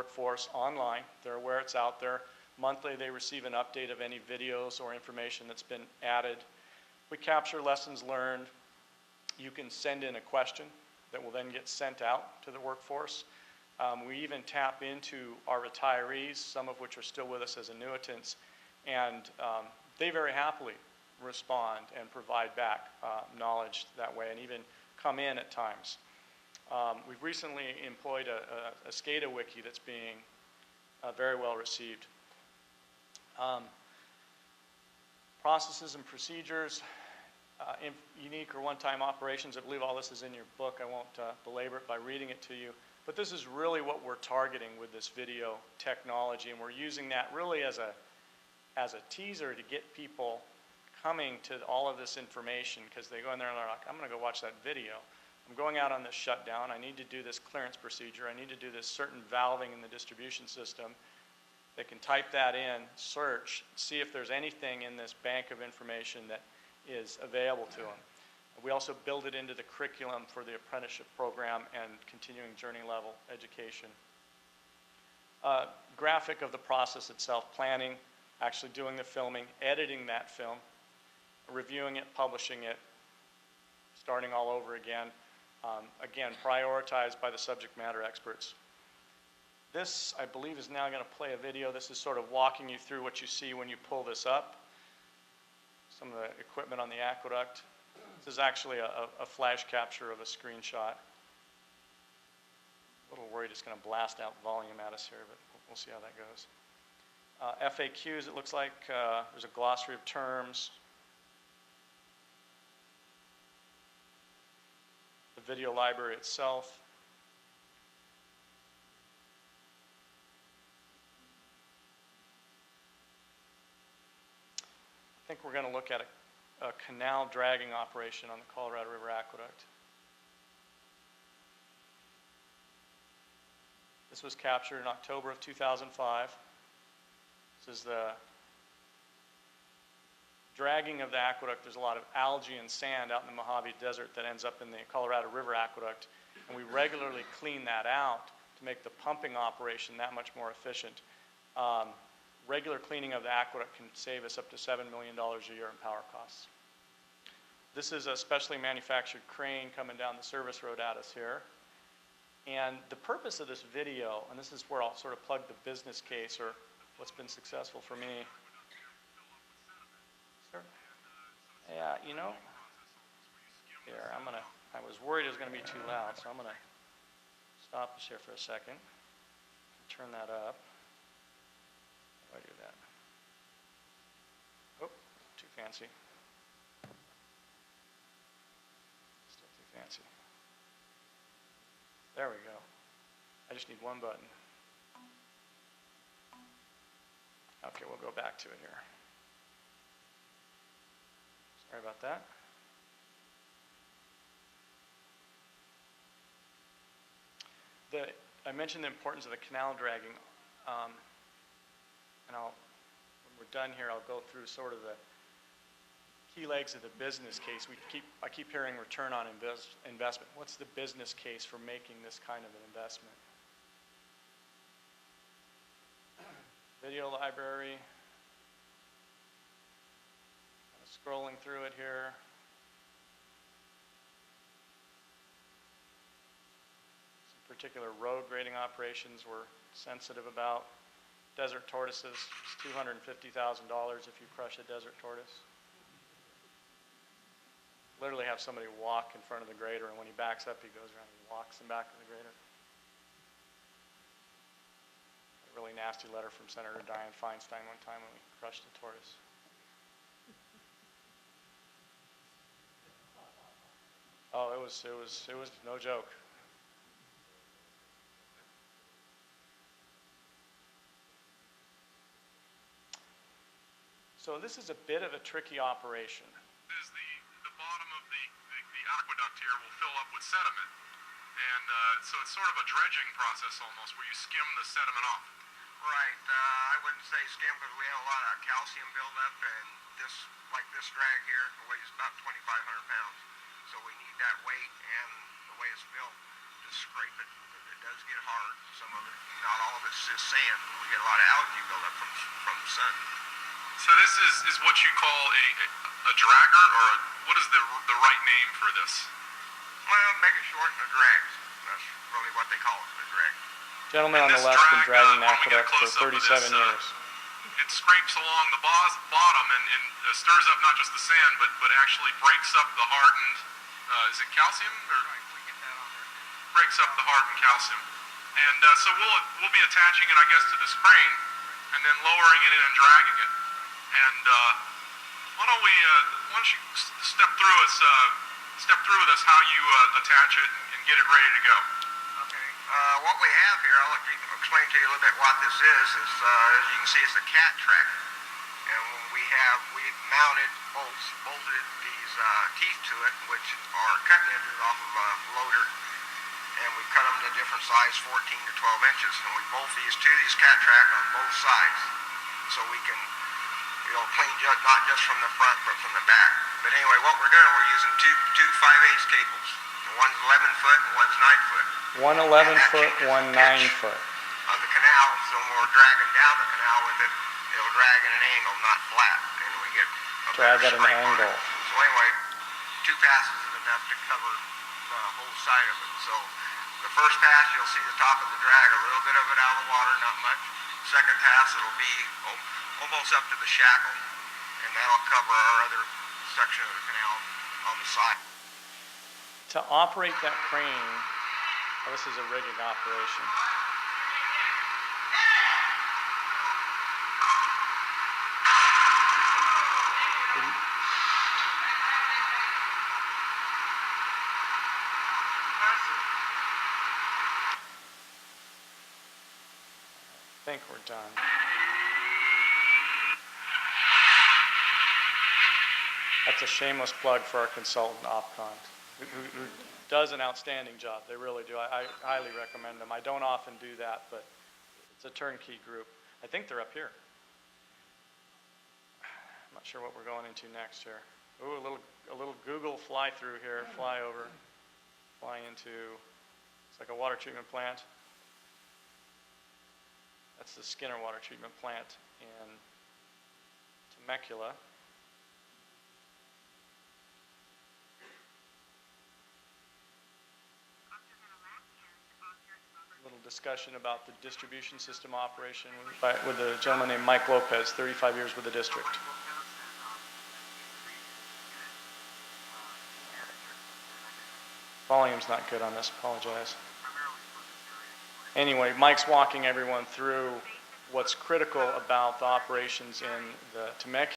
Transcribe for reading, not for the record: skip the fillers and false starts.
workforce online. They're aware it's out there. Monthly, they receive an update of any videos or information that's been added. We capture lessons learned. You can send in a question that will then get sent out to the workforce. We even tap into our retirees, some of which are still with us as annuitants, and they very happily respond and provide back knowledge that way, and even come in at times. We've recently employed a SCADA wiki that's being very well received. Processes and procedures, unique or one-time operations. I believe all this is in your book. I won't belabor it by reading it to you. But this is really what we're targeting with this video technology, and we're using that really as a teaser to get people coming to all of this information, because they go in there and they're like, I'm going to go watch that video. I'm going out on this shutdown. I need to do this clearance procedure. I need to do this certain valving in the distribution system. They can type that in, search, see if there's anything in this bank of information that is available to them. We also build it into the curriculum for the apprenticeship program and continuing journey level education. Graphic of the process itself, planning, actually doing the filming, editing that film, reviewing it, publishing it, starting all over again. Again, prioritized by the subject matter experts. This, I believe, is now going to play a video. This is sort of walking you through what you see when you pull this up. Some of the equipment on the aqueduct. This is actually a flash capture of a screenshot. A little worried it's going to blast out volume at us here, but we'll see how that goes. FAQs, it looks like there's a glossary of terms. The video library itself. I think we're going to look at a canal dragging operation on the Colorado River Aqueduct. This was captured in October of 2005. This is the dragging of the aqueduct. There's a lot of algae and sand out in the Mojave Desert that ends up in the Colorado River Aqueduct, and we regularly clean that out to make the pumping operation that much more efficient. Regular cleaning of the aqueduct can save us up to $7 million a year in power costs. This is a specially manufactured crane coming down the service road at us here. And the purpose of this video, and this is where I'll sort of plug the business case or what's been successful for me. Sir? Yeah, you know, here, I was worried it was going to be too loud, so I'm going to stop this here for a second. Turn that up. How do I do that? Oh, too fancy. Still too fancy. There we go. I just need one button. Okay, we'll go back to it here. Sorry about that. I mentioned the importance of the canal dragging, and when we're done here, I'll go through sort of the key legs of the business case. I keep hearing return on investment. What's the business case for making this kind of an investment? Video library. Kind of scrolling through it here. Particular road grading operations we're sensitive about. Desert tortoises, $250,000 if you crush a desert tortoise. Literally have somebody walk in front of the grader, and when he backs up, he goes around and walks in back of the grader. A really nasty letter from Senator Dianne Feinstein one time when we crushed a tortoise. Oh, it was no joke. So this is a bit of a tricky operation. The bottom of the aqueduct here will fill up with sediment. And so it's sort of a dredging process almost, where you skim the sediment off. Right. I wouldn't say skim because we have a lot of calcium buildup, and this drag here weighs about 2,500 pounds. So we need that weight and the way it's built to scrape it does get hard. Some of it, not all of it's just sand. We get a lot of algae buildup from the sun. So this is what you call a dragger, or what is the right name for this? Well, make it short, a drag. That's really what they call it, a drag. Gentleman on the this left's been drag, dragging when we get a aqueduct for close-up of 37 this, years. It scrapes along the bottom and stirs up not just the sand, but actually breaks up the hardened, is it calcium? Or Right, we get that on there. breaks up the hardened calcium. And so we'll be attaching it, I guess, to this crane, and then lowering it in and dragging it. And why don't you step through with us how you attach it and get it ready to go. Okay. What we have here, I'll explain to you a little bit what this is as you can see, it's a cat track. And we've mounted bolted these teeth to it, which are cutting edges off of a loader, and we cut them to different size, 14 to 12 inches. And we bolt these to these cat track on both sides, so we can clean not just from the front, but from the back. But anyway, what we're doing, we're using two 5/8 cables. One's 11 foot and one's 9 foot. One 11 foot, one 9 foot. Of the canal, so when we're dragging down the canal with it, it'll drag at an angle, not flat, and we get a Drag better at an scrape on angle. it. So anyway, 2 passes is enough to cover the whole side of it. So the first pass, you'll see the top of the drag, a little bit of it out of the water, not much. Second pass, it'll be almost up to the shackle, and that'll cover our other section of the canal on the side. To operate that crane, this is a rigging operation. I think we're done. That's a shameless plug for our consultant, Opcon, who does an outstanding job. They really do. I highly recommend them. I don't often do that, but it's a turnkey group. I think they're up here. I'm not sure what we're going into next here. Ooh, a little Google fly through here, fly over, fly into, it's like a water treatment plant. That's the Skinner water treatment plant in Temecula. Little discussion about the distribution system operation with a gentleman named Mike Lopez, 35 years with the district. Volume's not good on this, apologize. Anyway, Mike's walking everyone through what's critical about the operations in the Temecula.